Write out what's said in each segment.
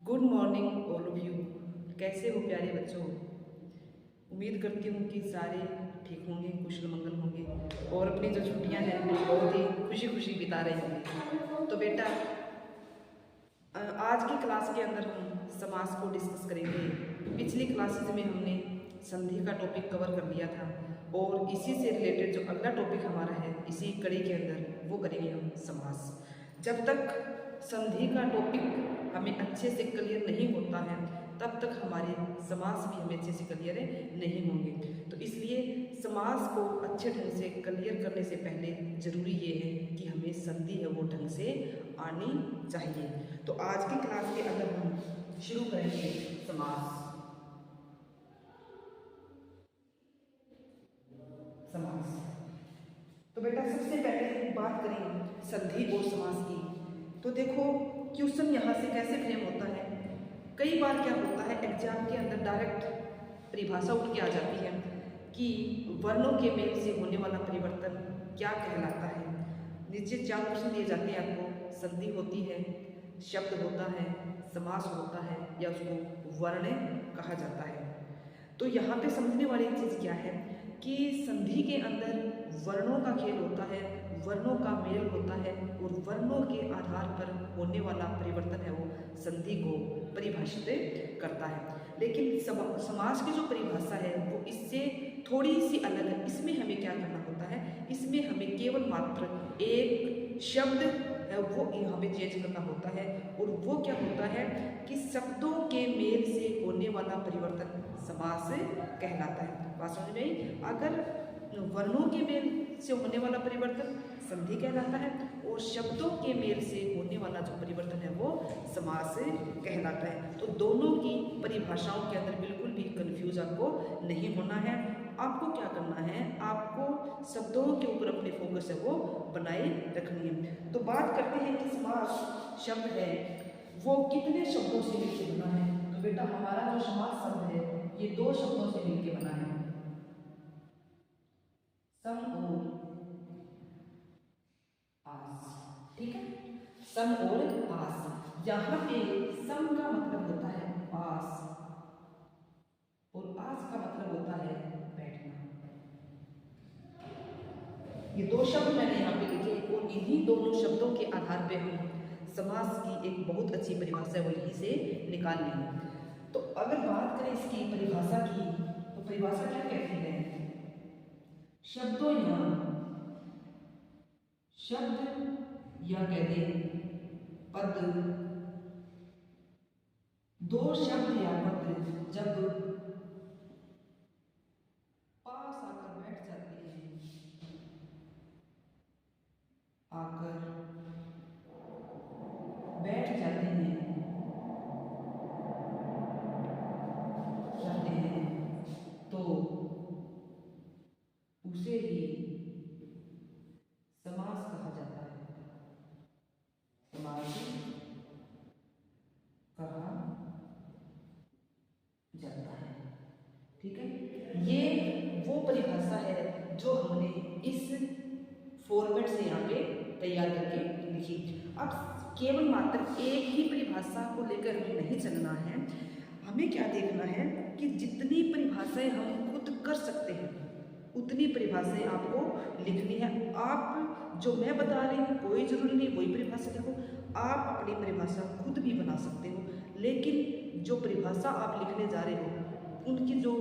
Good morning all of you. कैसे हो प्यारे बच्चों। उम्मीद करती हूँ कि सारे ठीक होंगे, कुशल मंगल होंगे और अपनी जो छुट्टियाँ हैं बहुत ही खुशी खुशी बिता रहे होंगे। तो बेटा आज की क्लास के अंदर हम समास को डिस्कस करेंगे। पिछली क्लासेस में हमने संधि का टॉपिक कवर कर लिया था और इसी से रिलेटेड जो अगला टॉपिक हमारा है इसी कड़ी के अंदर वो करेंगे हम समास। जब तक संधि का टॉपिक हमें अच्छे से क्लियर नहीं होता है तब तक हमारे समास भी हमें अच्छे से क्लियर नहीं होंगे। तो इसलिए समास को अच्छे ढंग से क्लियर करने से पहले ज़रूरी ये है कि हमें संधि है वो ढंग से आनी चाहिए। तो आज की क्लास के अंदर हम शुरू करेंगे समास। समास तो बेटा सबसे पहले बात करें संधि और समास की। तो देखो क्वेश्चन यहाँ से कैसे फ्रेम होता है। कई बार क्या होता है एग्जाम के अंदर डायरेक्ट परिभाषा उठ के आ जाती है कि वर्णों के मेल से होने वाला परिवर्तन क्या कहलाता है। नीचे चार क्वेश्चन दिए जाते हैं आपको। संधि होती है, शब्द होता है, समास होता है या उसको वर्ण कहा जाता है। तो यहाँ पे समझने वाली चीज़ क्या है कि संधि के अंदर वर्णों का खेल होता है, वर्णों का मेल होता है और वर्णों के आधार पर होने वाला परिवर्तन है वो संधि को परिभाषित करता है। लेकिन समास की जो परिभाषा है वो इससे थोड़ी सी अलग है। इसमें हमें क्या करना होता है, इसमें हमें केवल मात्र एक शब्द है वो यहाँ पे चेंज करना होता है और वो क्या होता है कि शब्दों के मेल से होने वाला परिवर्तन समास कहलाता है। बात समझ में आई। अगर वर्णों के मेल से होने वाला परिवर्तन संधि कहलाता है और शब्दों के मेल से होने वाला जो परिवर्तन है वो समास कहलाता है। तो दोनों की परिभाषाओं के अंदर बिल्कुल भी कंफ्यूज आपको नहीं होना है। आपको क्या करना है, आपको शब्दों के ऊपर अपने फोकस है वो बनाए रखनी है। तो बात करते हैं कि समास शब्द है वो कितने शब्दों से मिलकर बना है। तो बेटा हमारा जो समास शब्द है ये दो शब्दों से मिलकर बना है, सम और आस। ठीक है, सम और आस। यहाँ पे सम का मतलब होता है पास और आस का मतलब होता है बैठना। ये दो शब्द मैंने यहाँ पे लिखे और इन्हीं दोनों शब्दों के आधार पे हम समास की एक बहुत अच्छी परिभाषा वो यहीं से निकाल लेंगे। तो अगर बात करें इसकी परिभाषा की तो परिभाषा क्या कहती है, शब्दों या शब्द या कह दें पद, दो शब्द या पद जब पास आकर बैठ जाते हैं, आकर बैठ जाते हैं तो उसे ही समास कहा जाता है। समास कहा जाता है। ठीक है, ये वो परिभाषा है जो हमने इस फॉर्मेट से यहाँ पे तैयार करके लिखी। अब केवल मात्र एक ही परिभाषा को लेकर हमें नहीं चलना है, हमें क्या देखना है कि जितनी परिभाषाएं हम खुद कर सकते हैं उतनी परिभाषाएं आपको लिखनी है। आप जो मैं बता रही हूँ कोई जरूरी नहीं वही परिभाषा लिखो, आप अपनी परिभाषा खुद भी बना सकते हो। लेकिन जो परिभाषा आप लिखने जा रहे हो उनकी जो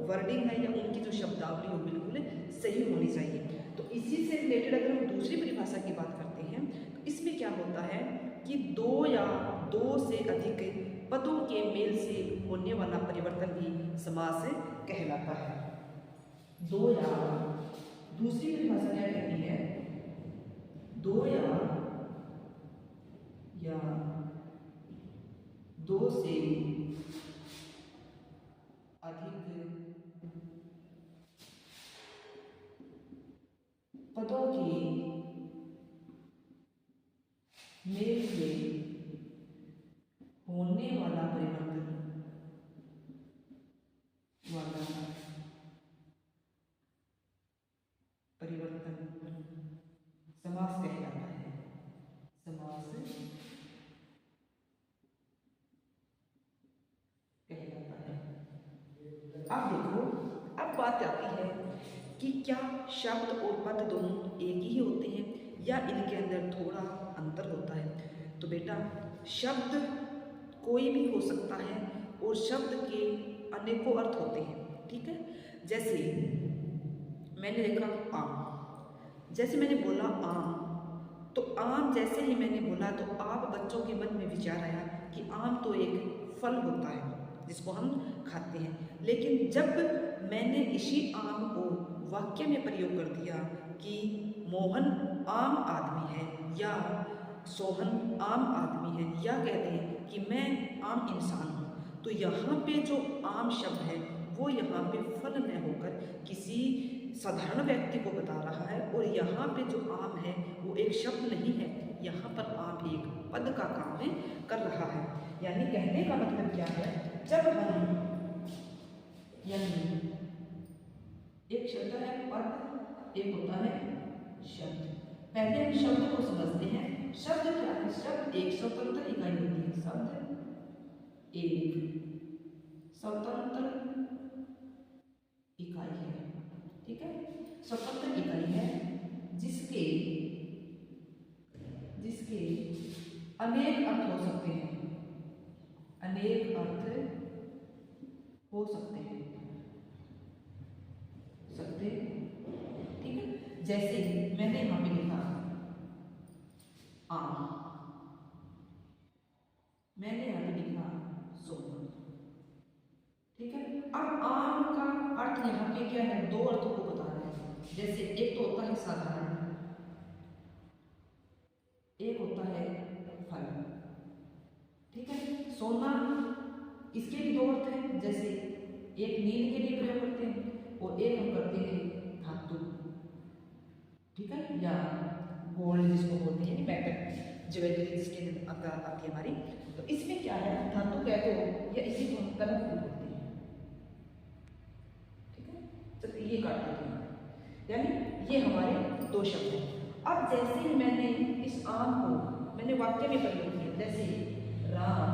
वर्डिंग है या उनकी जो शब्दावली हो बिल्कुल सही होनी चाहिए। तो इसी से रिलेटेड अगर हम दूसरी परिभाषा की बात करते हैं तो इसमें क्या होता है कि दो या दो से अधिक पदों के मेल से होने वाला परिवर्तन भी समास कहलाता है। दो या, दूसरी परिभाषा क्या कहती है, दो या दो से अधिक पदों के मेल से होने वाला परिवर्तन समास कहलाता है। समास क्या शब्द और पद दोनों एक ही होते हैं या इनके अंदर थोड़ा अंतर होता है? तो बेटा शब्द कोई भी हो सकता है और शब्द के अनेकों अर्थ होते हैं, ठीक है। जैसे मैंने देखा आम, जैसे मैंने बोला आम, तो आम जैसे ही मैंने बोला तो आप बच्चों के मन में विचार आया कि आम तो एक फल होता है जिसको हम खाते हैं। लेकिन जब मैंने इसी आम को वाक्य में प्रयोग कर दिया कि मोहन आम आदमी है या सोहन आम आदमी है या कहते हैं कि मैं आम इंसान हूँ, तो यहाँ पे जो आम शब्द है वो यहाँ पे फल न होकर किसी साधारण व्यक्ति को बता रहा है। और यहाँ पे जो आम है वो एक शब्द नहीं है, यहाँ पर आम एक पद का काम है कर रहा है। यानी कहने का मतलब क्या है, जब हम यानी एक शब्द है पद, एक होता है शब्द। पहले हम शब्द को समझते हैं। शब्द क्या है? शब्द एक स्वतंत्र इकाई होती है। शब्द एक स्वतंत्र इकाई है, ठीक है। स्वतंत्र इकाई है जिसके अनेक अर्थ हो सकते हैं, अनेक अर्थ हो सकते हैं, ठीक है। जैसे मैंने यहां पे लिखा आम, मैंने यहां पे लिखा सोना, ठीक है। अब आम का अर्थ यहाँ पे क्या है? दो अर्थों को बता रहे हैं। जैसे एक तो होता है साधारण, एक होता है फल, ठीक है। सोना इसके भी दो अर्थ हैं, जैसे एक नींद के लिए प्रयोग करते हैं और एक हम करते हैं धातु, ठीक है, या गोल्ड जिसको बोलते हैं मेटल ज्वेलरी जिसके अंदर आती है हमारी। तो इसमें क्या है? धातु कहते हो या इसी को हम कलम बोलते हैं, ठीक है। चलिए ये काट देते हैं, यानी ये हमारे दो शब्द हैं। अब जैसे ही मैंने इस आम को मैंने वाक्य में प्रयोग किया, जैसे राम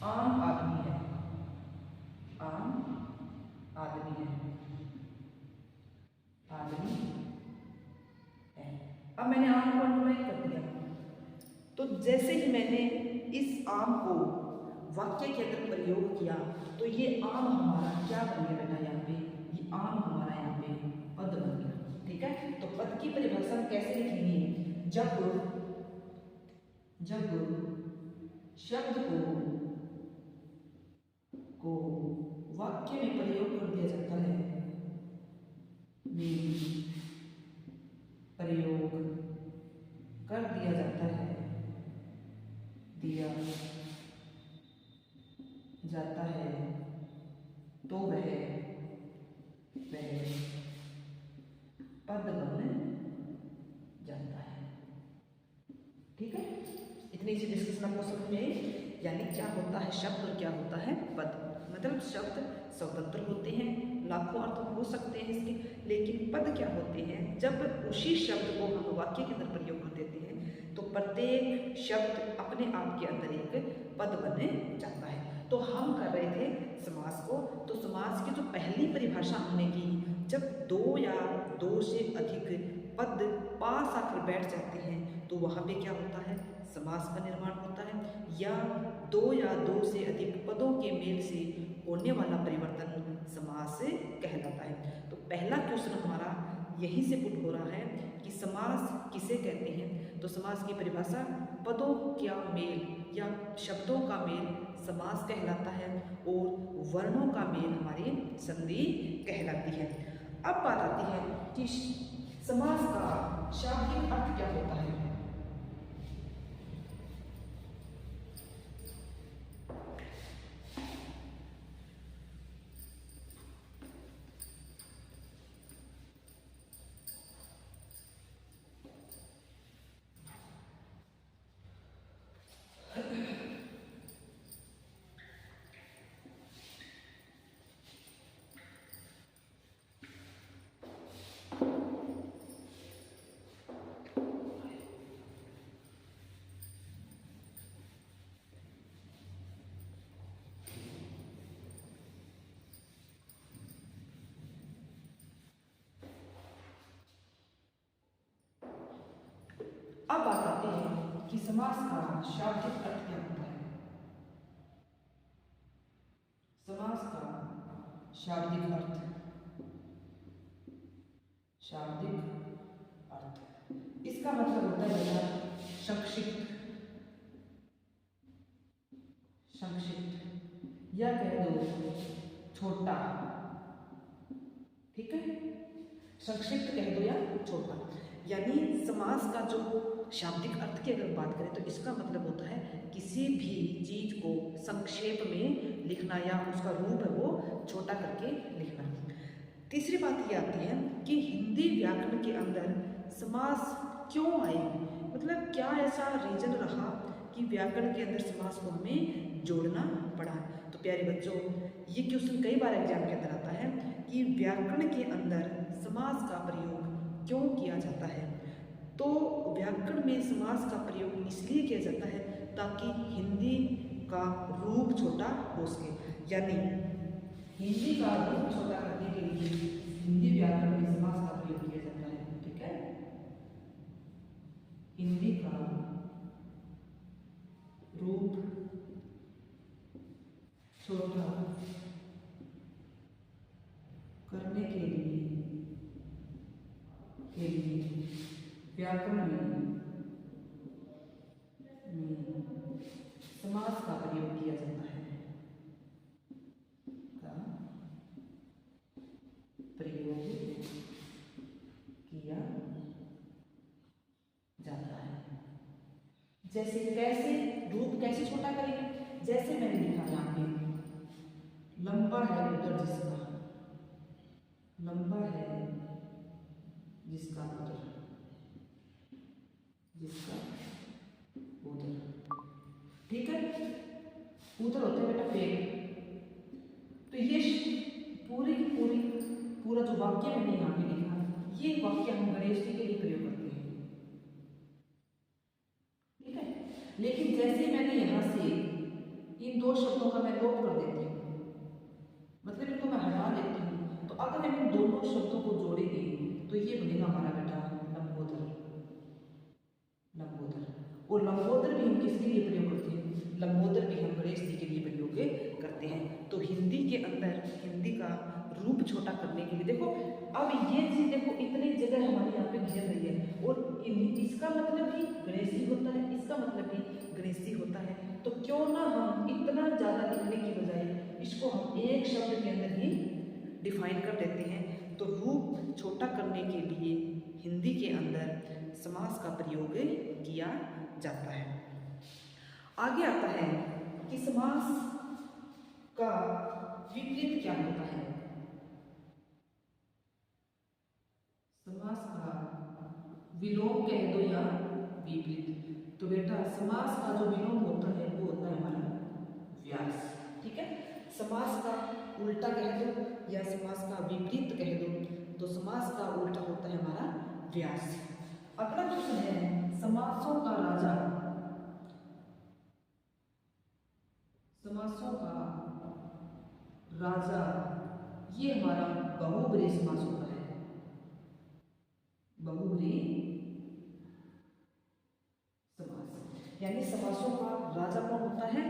आम आदमी है, आम आदमी है, आदमी है। अब मैंने आम को अंडरलाइन कर दिया। तो जैसे ही मैंने इस आम को वाक्य के अंदर प्रयोग किया तो ये आम हमारा क्या बन गया बेटा? यहाँ पे ये आम हमारा यहाँ पे पद बन गया, ठीक है। तो पद की परिभाषा कैसे लिखेंगे? जब शब्द को वाक्य में प्रयोग कर दिया जाता है, प्रयोग कर दिया जाता है, तो वह पद बन जाता है, ठीक है। इतनी सी डिस्कशन आपको समझ में आई। यानी क्या होता है शब्द और क्या होता है पद? मतलब शब्द स्वतंत्र होते हैं, लाखों अर्थ हो सकते हैं इसके, लेकिन पद क्या होते हैं? जब उसी शब्द को हम वाक्य के अंदर प्रयोग कर देते हैं तो प्रत्येक शब्द अपने आप के अंदर एक पद बन जाता है। तो हम कर रहे थे समास को, तो समास की जो पहली परिभाषा हमने की, जब दो या दो से अधिक पद पास आकर बैठ जाते हैं तो वहाँ पे क्या होता है? समास का निर्माण होता है। या दो या दो से अधिक पदों के मेल से होने वाला परिवर्तन समास कहलाता है। तो पहला क्वेश्चन हमारा यहीं से पुट हो रहा है कि समास किसे कहते हैं? तो समास की परिभाषा पदों का मेल या शब्दों का मेल समास कहलाता है और वर्णों का मेल हमारी संधि कहलाती है। अब बात आती है कि समास का शाब्दिक अर्थ क्या होता है? समास का शाब्दिक अर्थ क्या होता है? समास का शाब्दिक अर्थ, शाब्दिक अर्थ इसका मतलब होता है बेटा संक्षिप्त, संक्षिप्त या कह दो छोटा। ठीक है, संक्षिप्त कह दो या छोटा। यानी समास का जो शाब्दिक अर्थ की अगर बात करें तो इसका मतलब होता है किसी भी चीज को संक्षेप में लिखना या उसका रूप है वो छोटा करके लिखना। तीसरी बात ये आती है कि हिंदी व्याकरण के अंदर समास क्यों आए, मतलब क्या ऐसा रीजन रहा कि व्याकरण के अंदर समास को हमें जोड़ना पड़ा। तो प्यारे बच्चों, ये क्वेश्चन कई बार एग्जाम के अंदर आता है कि व्याकरण के अंदर समास का प्रयोग क्यों किया जाता है। तो व्याकरण में समास का प्रयोग इसलिए किया जाता है ताकि हिंदी का रूप छोटा हो सके। यानी हिंदी का रूप छोटा करने के लिए हिंदी व्याकरण में समास का प्रयोग किया जाता है। ठीक है, हिंदी का रूप छोटा करने के लिए व्याकरण में समास का प्रयोग किया जाता है, का प्रयोग किया जाता है। जैसे कैसे, रूप कैसे छोटा करेंगे, जैसे मैंने लिखा यहाँ पे लंबा है उधर जिसका, लंबा है जिसका उधर, जिसका उधर। ठीक है, उधर होते हैं बेटा पेड़। तो ये पूरी की पूरी पूरा जो वाक्य मैंने यहाँ पे लिखा, ये वाक्य हम गणेश जी के लिए प्रयोग करते हैं। ठीक है, लेकिन जैसे मैंने यहाँ से इन दो शब्दों का मैं लोप कर देती हूँ, मतलब इनको मैं हटा देती हूँ, तो अगर हम इन दोनों शब्दों को जोड़ेंगे तो ये बनेगा हमारा बेटा लंबोदर। लंबोदर, और लंबोदर भी हम किसके लिए प्रयोग करते हैं, लंबोदर भी हम गणेश जी के लिए प्रयोग करते हैं। तो हिंदी के अंदर हिंदी का रूप छोटा करने के लिए देखो, अब ये चीज देखो इतनी जगह हमारे यहाँ पे घेर रही है, और इसका मतलब भी गणेश जी होता है, इसका मतलब भी गणेश जी होता है। तो क्यों ना हम इतना ज्यादा लिखने की बजाय इसको हम एक शब्द के अंदर ही डिफाइन कर देते हैं। तो रूप छोटा करने के लिए हिंदी के अंदर समास का प्रयोग किया जाता है। आगे आता है कि समास का विपरीत क्या होता है। समास का विलोम कह दो या विपरीत। तो बेटा समास का जो विलोम होता है वो होता है हमारा व्यास। ठीक है, समास का उल्टा कह दो या समास का विपरीत कह दो, तो समास का उल्टा होता है हमारा व्यास। अगला क्वेश्चन है समासों का राजा। समासों का राजा, ये हमारा बहुब्रीहि समास होता है। बहुब्रीहि समास, यानी समासों का राजा कौन होता है,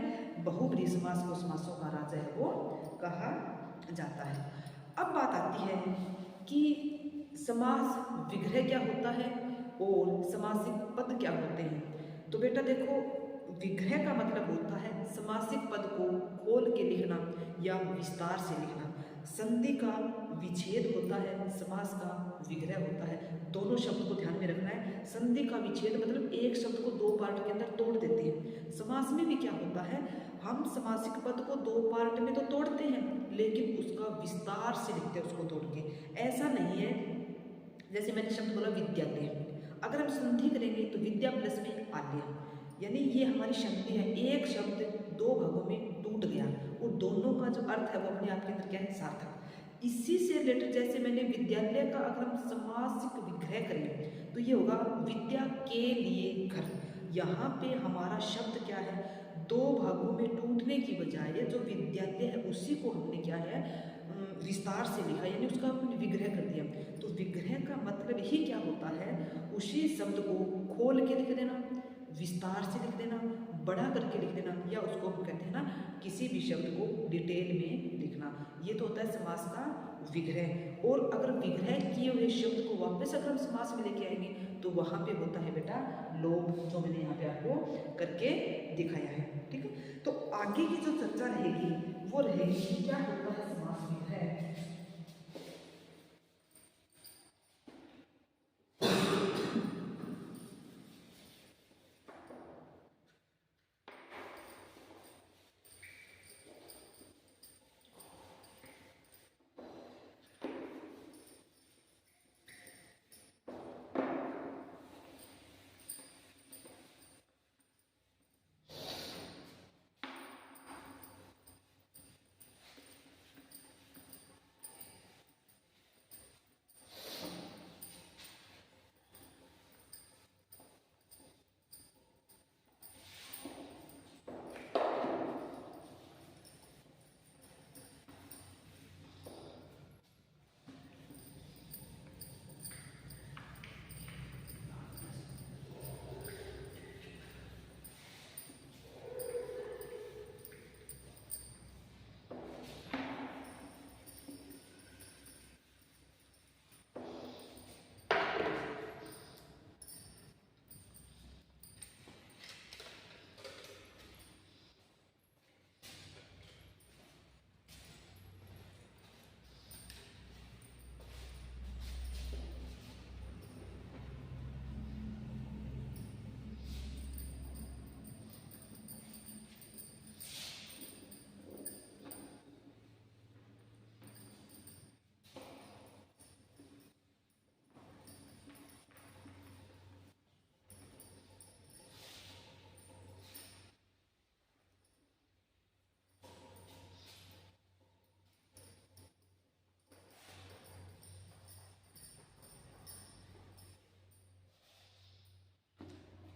बहुब्रीहि समास को समासों का राजा है वो कहा जाता है। अब बात आती है कि समास विग्रह क्या होता है और समासिक पद क्या होते हैं। तो बेटा देखो, विग्रह का मतलब होता है समासिक पद को खोल के लिखना या विस्तार से लिखना। संधि का विच्छेद होता है, समास का विग्रह होता है। दोनों शब्द को ध्यान में रखना है। संधि का विच्छेद मतलब एक शब्द को दो पार्ट के अंदर तोड़ देते हैं। समास में भी क्या होता है, हम समासिक पद को दो पार्ट में तो तोड़ते हैं लेकिन उसका विस्तार से लिखते हैं उसको तोड़ के। ऐसा नहीं है, जैसे मैंने शब्द बोला विद्यालय, अगर हम संधि करेंगे तो विद्या प्लस में आलय, यानी ये हमारी संधि है। एक शब्द दो भागों में टूट गया और दोनों का जो अर्थ है वो अपने आप के अंदर क्या है, सार्थक। इसी से रिलेटेड जैसे मैंने विद्यालय का अगर हम समासिक विग्रह करें तो ये होगा विद्या के लिए घर। यहाँ पे हमारा शब्द क्या है, दो भागों में टूटने की बजाय जो विद्यालय है उसी को हमने क्या है विस्तार से लिखा, यानी उसका हमने विग्रह कर दिया। तो विग्रह का मतलब ही क्या होता है, उसी शब्द को खोल के लिख देना, विस्तार से लिख देना, बड़ा करके लिख देना, या उसको हम कहते हैं ना किसी भी शब्द को डिटेल में लिखना। ये तो होता है समास का विग्रह। और अगर विग्रह किए हुए शब्द को वापस अगर हम समास में लेके आएंगे तो वहाँ पे होता है बेटा लोभ, जो मैंने यहाँ पे आपको करके दिखाया है। ठीक है, तो आगे की जो चर्चा रहेगी वो रहेगी कि क्या होता है समास विग्रह।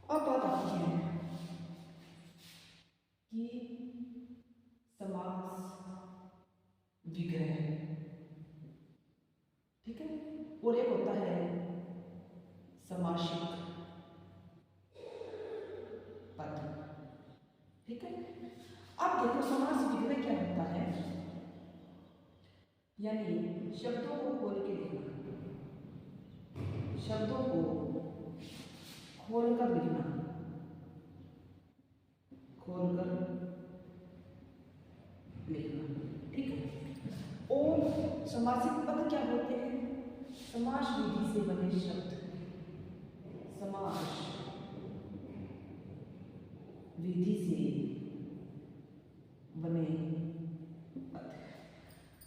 अब बात आती है कि समास विग्रह, ठीक है, और एक होता है समासिक पद। ठीक है, अब देखो समास विग्रह क्या होता है, यानी शब्दों को खोल के लिखना, शब्दों को खोलकर लिखना, खोलकर लिखना। ठीक है, और समासिक पद क्या होते हैं, समास विधि से बने शब्द, समास विधि से बने पद।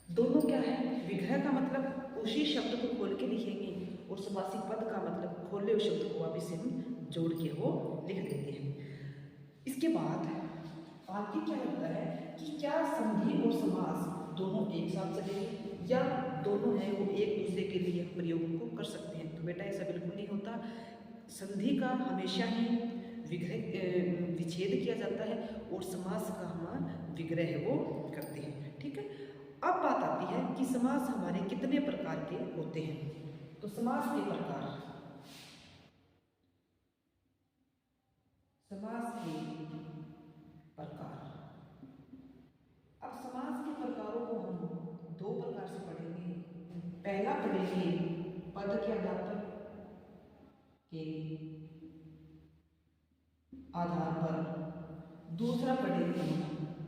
दोनों क्या है, विग्रह का मतलब उसी शब्द को खोल के लिखेंगे और समासिक पद का मतलब खोले हुए शब्द को वापिस से हम जोड़ के वो लिख देते हैं। इसके बाद आगे क्या होता है कि क्या संधि और समास दोनों एक साथ चलेंगे या दोनों हैं वो एक दूसरे के लिए प्रयोग को कर सकते हैं। तो बेटा ऐसा बिल्कुल नहीं होता, संधि का हमेशा ही विग्रह विच्छेद किया जाता है और समास का हम विग्रह वो करते हैं। ठीक है, अब बात आती है कि समास हमारे कितने प्रकार के होते हैं। तो समास के प्रकार, समास के प्रकार। अब समास के प्रकारों को हम दो प्रकार से पढ़ेंगे। पहला पढ़ेंगे पद के आधार पर, के आधार पर, दूसरा पढ़ेंगे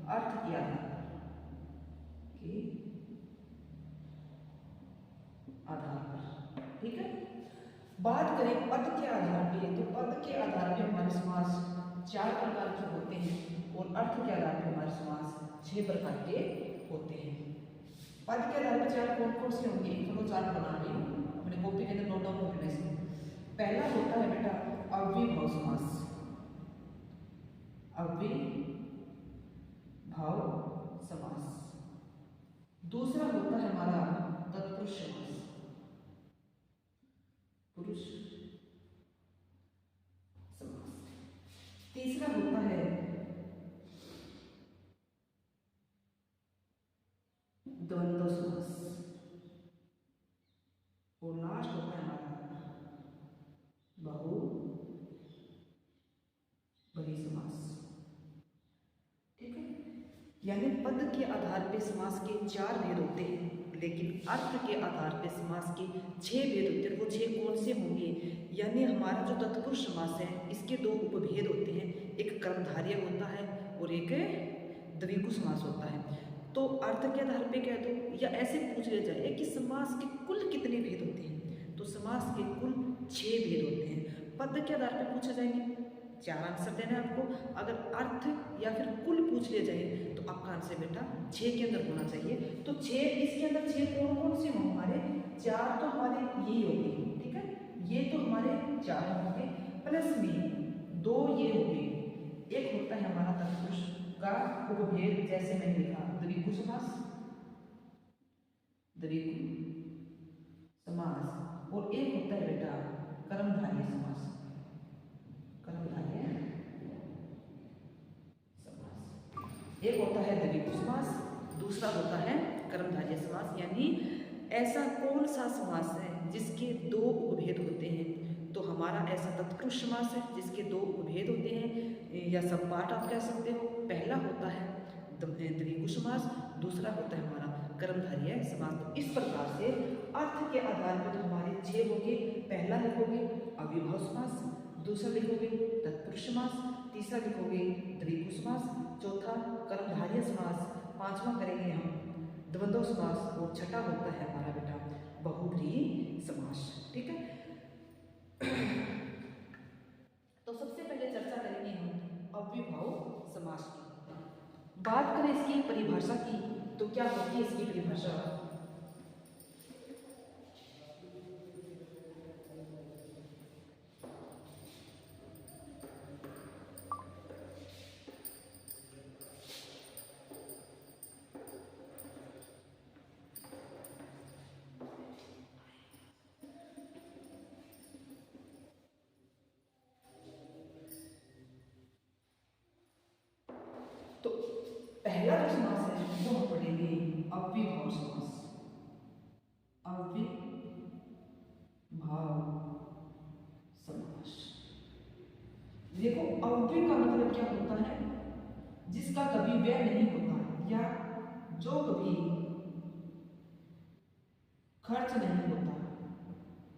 अर्थ के आधार पर, के आधार पर। ठीक है, बात करें पद के आधार पे, तो पद के आधार पे हमारे समास 4 प्रकार के होते हैं और अर्थ के आधार पे हमारे समास 6 प्रकार के होते हैं। पद के आधार पर 4 कौन कौन से होंगे, थोड़ा 4 बना रही हूँ अपने कॉपी के अंदर नोट डाउन कर लेने से। पहला होता है बेटा अव्ययीभाव समास, अव्ययीभाव समास। दूसरा होता है हमारा तत्पुरुष समास, पुरुष समास। तीसरा होता है द्वंद्व समास और लास्ट होता है हमारा बहु यानी पद के आधार पे समास के 4 भेद होते हैं, लेकिन अर्थ के आधार पे समास के 6 भेद होते हैं। वो 6 कौन से होंगे? यानी हमारा जो तत्पुरुष समास है इसके 2 उपभेद होते हैं, एक कर्मधारय होता है और एक द्विगु समास होता है। तो अर्थ के आधार पे कह दो या ऐसे पूछ लिया जाए कि समास के कुल कितने भेद होते हैं, तो समास के कुल 6 भेद होते हैं। पद के आधार पे पूछे जाएंगे 4 आंसर देना है आपको। अगर अर्थ या फिर कुल पूछ लिया जाए तो आपका आंसर बेटा 6 के अंदर होना चाहिए। तो 6 इसके अंदर 6 कौन कौन से हों हमारे? 4 तो हमारे ये हो गए, ठीक है, ये तो हमारे 4 होंगे, प्लस में 2 ये हो गए। एक होता है हमारा तत्पुरुष का उपभेद, जैसे मैंने लिखा द्विगु समास, द्विगु समास, और एक होता है बेटा कर्मधारय समास, कर्मधारय समास। एक होता है द्विगु समास, दूसरा होता है कर्मधारय समास। यानी ऐसा कौन सा समास है जिसके 2 उपभेद होते हैं? तो हमारा ऐसा तत्पुरुष समास है जिसके 2 उपभेद होते हैं, या सब पाठ आप कह सकते हो। पहला होता है द्विगु समास, दूसरा होता है हमारा कर्मधारय समास। तो इस प्रकार से अर्थ के आधार पर तो हमारे 6 होंगे। पहला लिखोगे अविभाव समास, दूसरा लिखोगे तत्पुरुष समास, तीसरा लिखोगे द्विगु समास, चौथा कर्मधारय समास, पांचवा करेंगे हम द्वंद्व समास, और छठा होता है हमारा बेटा बहुव्रीहि समास, ठीक है। तो सबसे पहले चर्चा करेंगे हम अव्ययभाव समास की। बात करें इसकी परिभाषा की तो क्या होती है इसकी परिभाषा? तो पहला जो समास है वो हम पढ़ेंगे अव्ययभाव समास। अव्ययभाव समास, देखो अव्यय का मतलब क्या होता है? जिसका कभी व्यय नहीं होता, या जो कभी खर्च नहीं होता,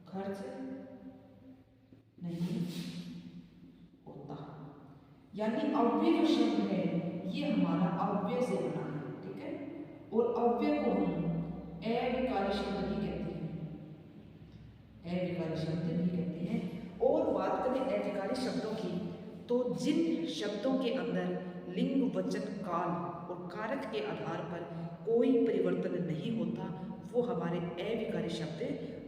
खर्च नहीं होता। यानी अव्यय जो शब्द है ये हमारा अव्यय से बना है, ठीक है। और अव्यय को हम अविकारी शब्द भी कहते हैं, अविकारी शब्द भी कहते हैं। और बात करें अविकारी शब्दों की तो जिन शब्दों के अंदर लिंग, वचन, काल और कारक के आधार पर कोई परिवर्तन नहीं होता वो हमारे अविकारी शब्द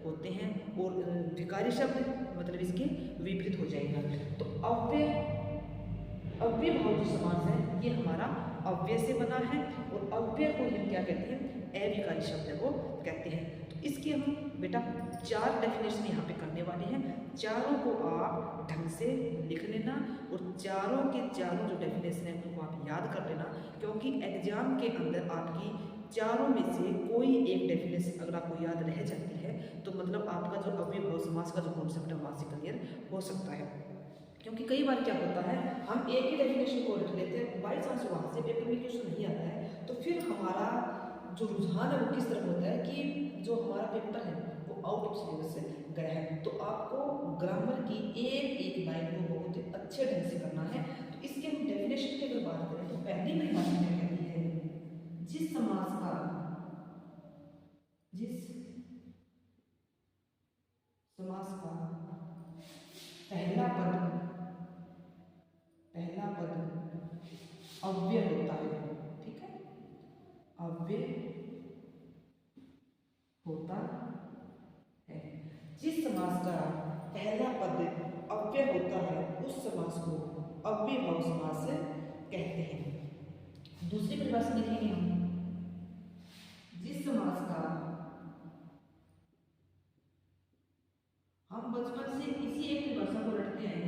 होते हैं। और विकारी शब्द मतलब इसके विपरीत हो जाएगा। तो अव्ययभाव जो समास है ये हमारा अव्यय से बना है, और अव्यय को हम क्या कहते हैं? अविकारी शब्द को कहते हैं। तो इसके हम बेटा 4 डेफिनेशन यहाँ पे करने वाले हैं। चारों को आप ढंग से लिख लेना, और चारों के चारों जो डेफिनेशन है उनको आप याद कर लेना, क्योंकि एग्जाम के अंदर आपकी चारों में से कोई एक डेफिनेशन अगर आपको याद रह जाती है तो मतलब आपका जो अव्ययभाव समास का जो कॉन्सेप्ट है वहाँ से क्लियर हो सकता है। क्योंकि कई बार क्या होता है हम एक ही डेफिनेशन को रख लेते हैं, बाई चांस वहाँ से पेपर में क्वेश्चन नहीं आता है, तो फिर हमारा जो रुझान है वो किस तरफ होता है कि जो हमारा पेपर है वो आउट ऑफ सिलेबस से गया है। तो आपको ग्रामर की एक एक लाइन को बहुत अच्छे ढंग से करना है। तो इसके हम डेफिनेशन की अगर बात करें तो पहली परिभाषा क्या कहती है? जिस समास का पहला पद अव्यय होता है, ठीक है, अव्यय होता है। जिस समास का पहला पद अव्यय होता है उस समास को अव्ययभाव समास कहते हैं। दूसरी परिभाषा लिखेंगे हम, जिस समास का हम बचपन से इसी एक परिभाषा को रटते हैं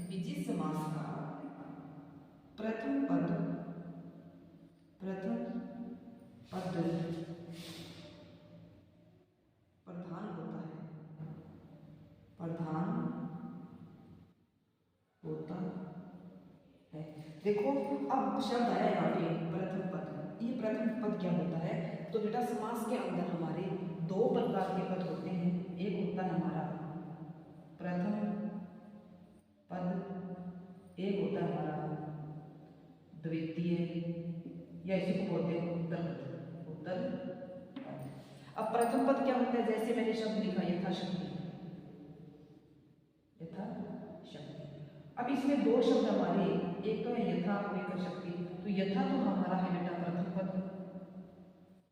कि जिस समास का प्रथम पद प्रधान होता है। देखो अब शब्द आया यहाँ पे प्रथम पद, ये प्रथम पद क्या होता है? तो बेटा समास के अंदर हमारे दो प्रकार के पद होते हैं। एक होता है हमारा प्रथम पद, एक होता है हमारा द्वितीय, या इसी को बोलते हैं उत्तर पद। उत्तर पद। अब प्रथम पद क्या होता है? जैसे मैंने शब्द लिखा यथाशक्ति, यथाशक्ति। अब इसमें दो शब्द हमारे, एक तो है यथा और एक है शक्ति। तो यथा तो हमारा है बेटा प्रथम पद,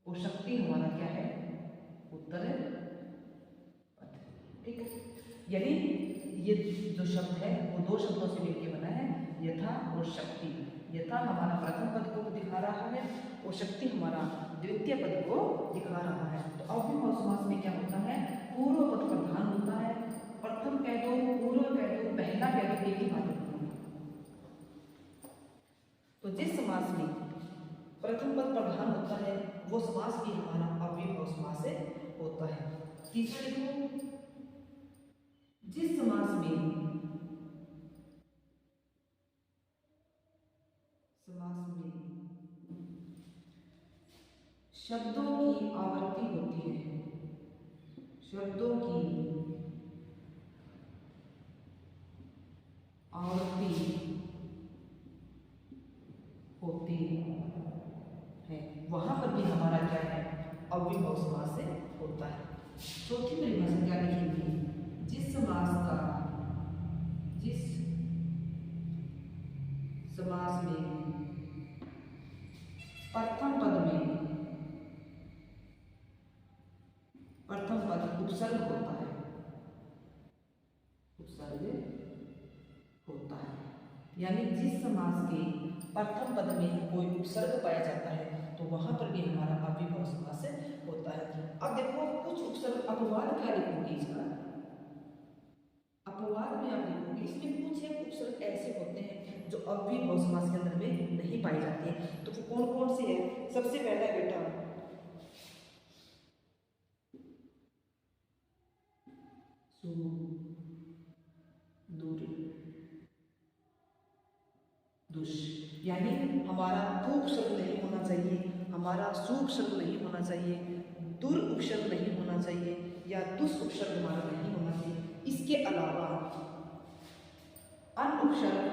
और शक्ति हमारा क्या है? उत्तर पद। ठीक है, यानी ये जो शब्द है वो दो शब्दों से मिलकर बना है, यथा और शक्ति। यथा हमारा प्रथम पद को दिखा रहा है और शक्ति हमारा द्वितीय पद को दिखा रहा है। तो अव्ययभाव समास में क्या होता है? पूर्व पद प्रधान होता है। प्रथम कह दो, पूर्व कह दो, पहला कह दो, एक ही बात होती है। तो जिस समास में प्रथम पद प्रधान होता है वो समास भी हमारा अव्ययभाव समास से होता है। तीसरा देखो, जिस समास में शब्दों की आवृत्ति होती है, शब्दों की आवृत्ति होती है, वहां पर भी हमारा क्या है? अव्ययभाव समास से होता है। चौथी परिभाषा क्या लिखेंगे? जिस समास में प्रथम पद उपसर्ग होता है, उपसर्ग होता है, यानी जिस समास के प्रथम पद में कोई उपसर्ग पाया जाता है तो वहां पर भी हमारा अव्ययभाव समास होता है। अब देखो कुछ उपसर्ग, अपवाद क्या लिखोगे इसका? अपवाद में आप लिखोगे, इसमें कुछ एक उपसर्ग ऐसे होते हैं जो अव्ययभाव समास के अंदर में नहीं पाए जाते हैं। तो वो कौन कौन से हैं? सबसे पहला है बेटा सु, दूर, दुष, यानी हमारा दु उपसर्ग नहीं होना चाहिए, हमारा सु उपसर्ग नहीं होना चाहिए, दुर उपसर्ग नहीं होना चाहिए, या दुष उपसर्ग हमारा नहीं होना चाहिए। इसके अलावा अन उपसर्ग,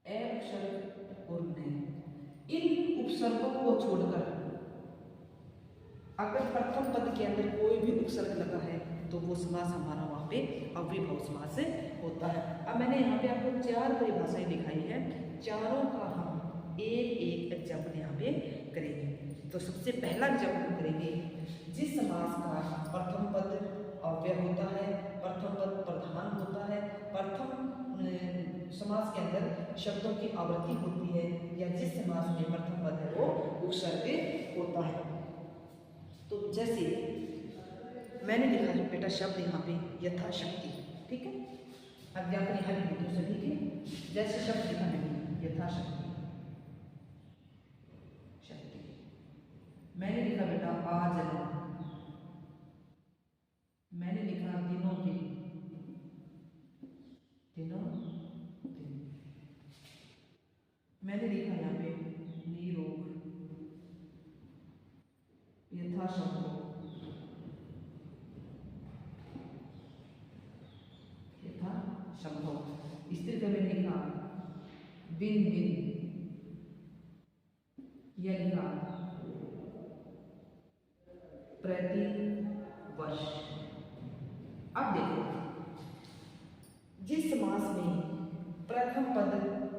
ए उपसर्ग और नहीं, इन उपसर्गों को छोड़कर अगर प्रथम पद के अंदर कोई भी उपसर्ग लगा है तो वो समास हमारा वहां पे अव्ययभाव समास होता है। अब मैंने यहाँ पे आपको चार परिभाषाएं दिखाई है, चारों का हम एक एक एग्जाम्पल यहाँ पे करेंगे। तो सबसे पहला एग्जाम्पल करेंगे, जिस समास का प्रथम पद अव्यय होता है, प्रथम पद प्रधान होता है, प्रथम समास के अंदर शब्दों की आवृत्ति होती है, या जिस समास में प्रथम पद है वो उपसर्ग होता है। तो जैसे मैंने लिखा है बेटा शब्द यहाँ पे यथाशक्ति, ठीक है, अध्यापन यहाँ लिख दो सभी के। जैसे शब्द लिखा है यथाशक्ति, शक्ति। मैंने लिखा बेटा आज, मैंने लिखा दिनों दिन, दिनों दिन। मैंने लिखा यहाँ पे निरोग, यथाशक्ति, संभव। इस तरह मैंने लिखा दिन दिन, यह लिखा प्रति वर्ष। अब देखो, जिस समास में प्रथम पद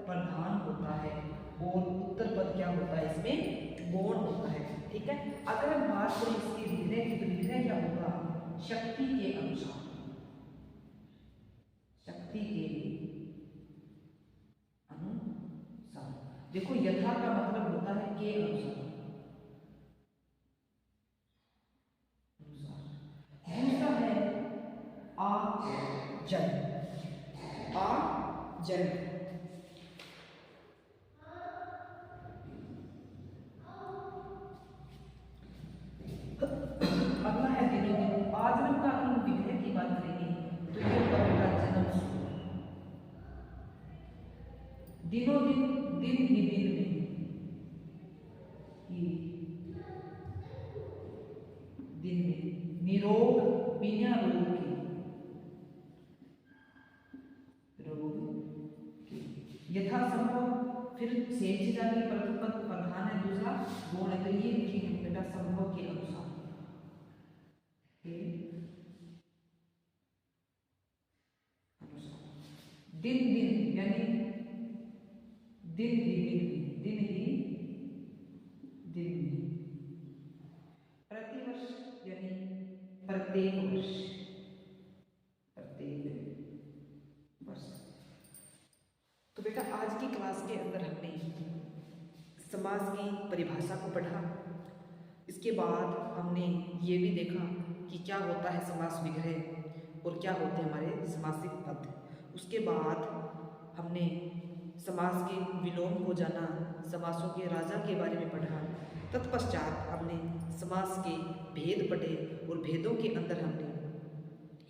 प्रधान होता है और उत्तर पद क्या होता है? इसमें गौण होता है, ठीक है। अगर हम बात करें इसके विग्रह की, तो विग्रह क्या होगा? शक्ति के अनुसार, शक्ति के अनुसार। देखो यथा का मतलब होता है के अनुसार, दूसरा है आजन, आजन। अगला है दिनों दिन। आजन का हम विग्रह की बात करेंगे तो ये होगा बेटा जन्म सूत्र। दिनों दिन, दिन ही दिन में, कि दिन में, निरोग बिना रोग के, यथासंभव, फिर सेचिता की प्रधान है, दूसरा गुण है, तो ये लिखेंगे बेटा संभव के अनुसार। दिन दिन यानी दिन ही प्रतिवर्ष यानी प्रत्येक वर्ष। तो बेटा आज की क्लास के अंदर हमने समास की परिभाषा को पढ़ा। इसके बाद हमने ये भी देखा कि क्या होता है समास विग्रह और क्या होते हैं हमारे समासिक पद। उसके बाद हमने समास के विलोम को जाना, समासों के राजा के बारे में पढ़ा। तत्पश्चात हमने समास के भेद पढ़े और भेदों के अंदर हमने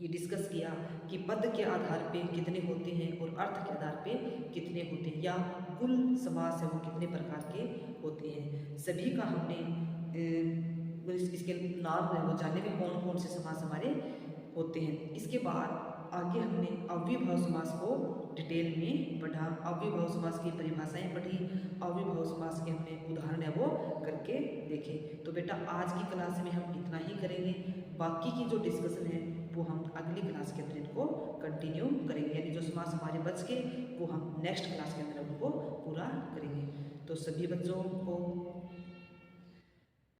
ये डिस्कस किया कि पद के आधार पे कितने होते हैं और अर्थ के आधार पे कितने होते हैं, या कुल समास है वो कितने प्रकार के होते हैं। सभी का हमने इसके नाम है वो जानने में कौन कौन से समास हमारे होते हैं। इसके बाद आगे हमने अव्ययभाव समास को डिटेल में पढ़ा, अव्ययभाव समास की परिभाषाएं पढ़ी, अव्ययभाव समास के हमने उदाहरण है वो करके देखे। तो बेटा आज की क्लास में हम इतना ही करेंगे, बाकी की जो डिस्कशन है वो हम अगली क्लास के अंदर इनको कंटिन्यू करेंगे, यानी जो समास हमारे बच के वो हम नेक्स्ट क्लास के अंदर उनको पूरा करेंगे। तो सभी बच्चों को